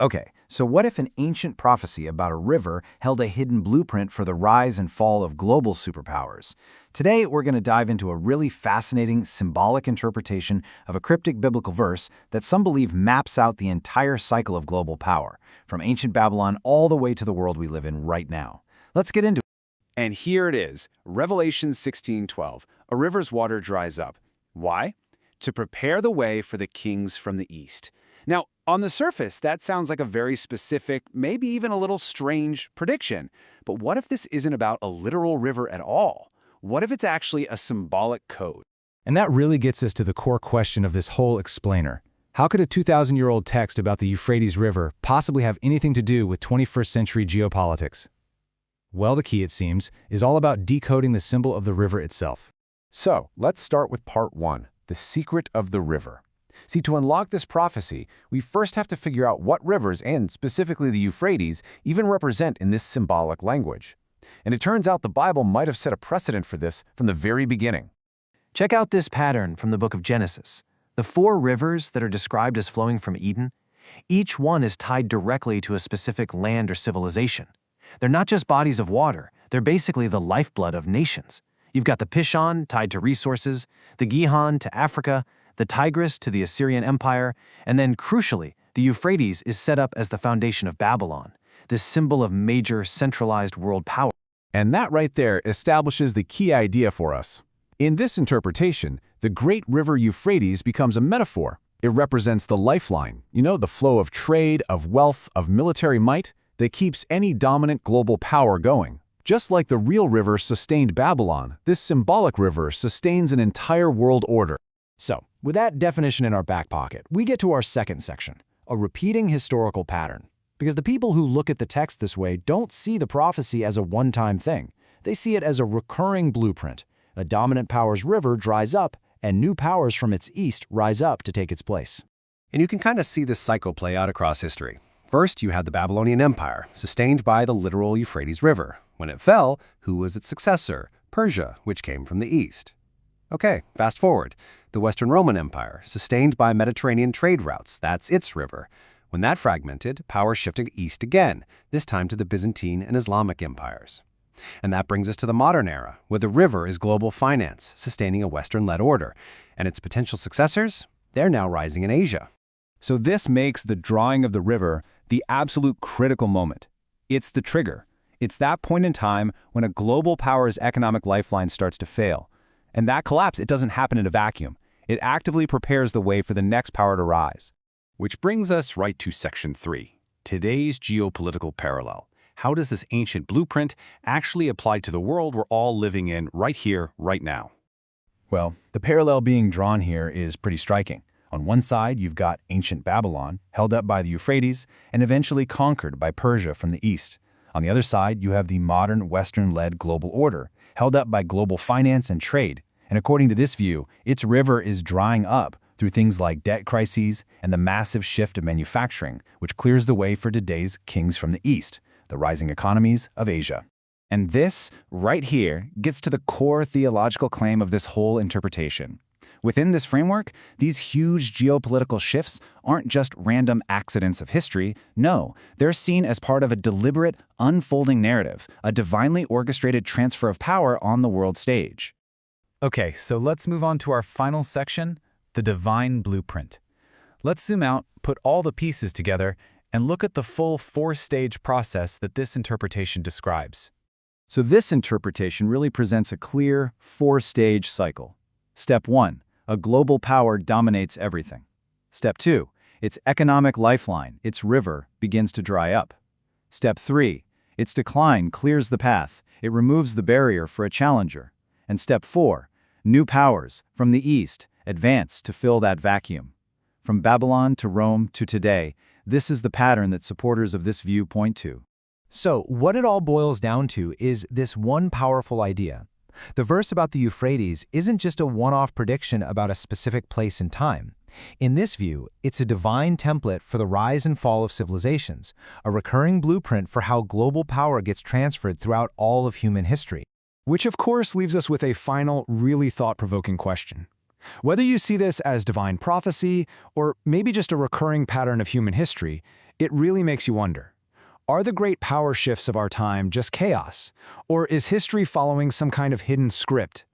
Okay, so what if an ancient prophecy about a river held a hidden blueprint for the rise and fall of global superpowers? Today, we're going to dive into a really fascinating symbolic interpretation of a cryptic biblical verse that some believe maps out the entire cycle of global power, from ancient Babylon all the way to the world we live in right now. Let's get into it. And here it is, Revelation 16:12. A river's water dries up. Why? To prepare the way for the kings from the east. Now, on the surface, that sounds like a very specific, maybe even a little strange prediction. But what if this isn't about a literal river at all? What if it's actually a symbolic code? And that really gets us to the core question of this whole explainer. How could a 2,000-year-old text about the Euphrates River possibly have anything to do with 21st century geopolitics? Well, the key, it seems, is all about decoding the symbol of the river itself. So, let's start with part 1, the secret of the river. See, to unlock this prophecy, we first have to figure out what rivers, and specifically the Euphrates, even represent in this symbolic language. And it turns out the Bible might have set a precedent for this from the very beginning. Check out this pattern from the book of Genesis. The 4 rivers that are described as flowing from Eden, each one is tied directly to a specific land or civilization. They're not just bodies of water, they're basically the lifeblood of nations. You've got the Pishon tied to resources, the Gihon to Africa, the Tigris to the Assyrian Empire, and then, crucially, the Euphrates is set up as the foundation of Babylon, this symbol of major centralized world power. And that right there establishes the key idea for us. In this interpretation, the great river Euphrates becomes a metaphor. It represents the lifeline, the flow of trade, of wealth, of military might that keeps any dominant global power going. Just like the real river sustained Babylon, this symbolic river sustains an entire world order. So, with that definition in our back pocket, we get to our second section, a repeating historical pattern. Because the people who look at the text this way don't see the prophecy as a one-time thing. They see it as a recurring blueprint. A dominant power's river dries up, and new powers from its east rise up to take its place. And you can kind of see this cycle play out across history. First, you had the Babylonian Empire, sustained by the literal Euphrates River. When it fell, who was its successor? Persia, which came from the east. Okay, fast forward. The Western Roman Empire, sustained by Mediterranean trade routes, that's its river. When that fragmented, power shifted east again, this time to the Byzantine and Islamic empires. And that brings us to the modern era, where the river is global finance, sustaining a Western-led order. And its potential successors? They're now rising in Asia. So this makes the drawing of the river the absolute critical moment. It's the trigger. It's that point in time when a global power's economic lifeline starts to fail. And that collapse, it doesn't happen in a vacuum. It actively prepares the way for the next power to rise. Which brings us right to section 3, today's geopolitical parallel. How does this ancient blueprint actually apply to the world we're all living in right here, right now? Well, the parallel being drawn here is pretty striking. On one side, you've got ancient Babylon, held up by the Euphrates, and eventually conquered by Persia from the east. On the other side, you have the modern Western-led global order, held up by global finance and trade. And according to this view, its river is drying up through things like debt crises and the massive shift of manufacturing, which clears the way for today's kings from the east, the rising economies of Asia. And this, right here, gets to the core theological claim of this whole interpretation. Within this framework, these huge geopolitical shifts aren't just random accidents of history. No, they're seen as part of a deliberate, unfolding narrative, a divinely orchestrated transfer of power on the world stage. Okay, so let's move on to our final section, the divine blueprint. Let's zoom out, put all the pieces together, and look at the full 4-stage process that this interpretation describes. So this interpretation really presents a clear 4-stage cycle. Step 1. A global power dominates everything. Step 2. Its economic lifeline, its river, begins to dry up. Step 3. Its decline clears the path. It removes the barrier for a challenger. And Step 4. New powers, from the east, advance to fill that vacuum. From Babylon to Rome to today, this is the pattern that supporters of this view point to. So, what it all boils down to is this one powerful idea. The verse about the Euphrates isn't just a one-off prediction about a specific place and time. In this view, it's a divine template for the rise and fall of civilizations, a recurring blueprint for how global power gets transferred throughout all of human history. Which of course leaves us with a final, really thought-provoking question. Whether you see this as divine prophecy, or maybe just a recurring pattern of human history, It really makes you wonder, are the great power shifts of our time just chaos? Or is history following some kind of hidden script,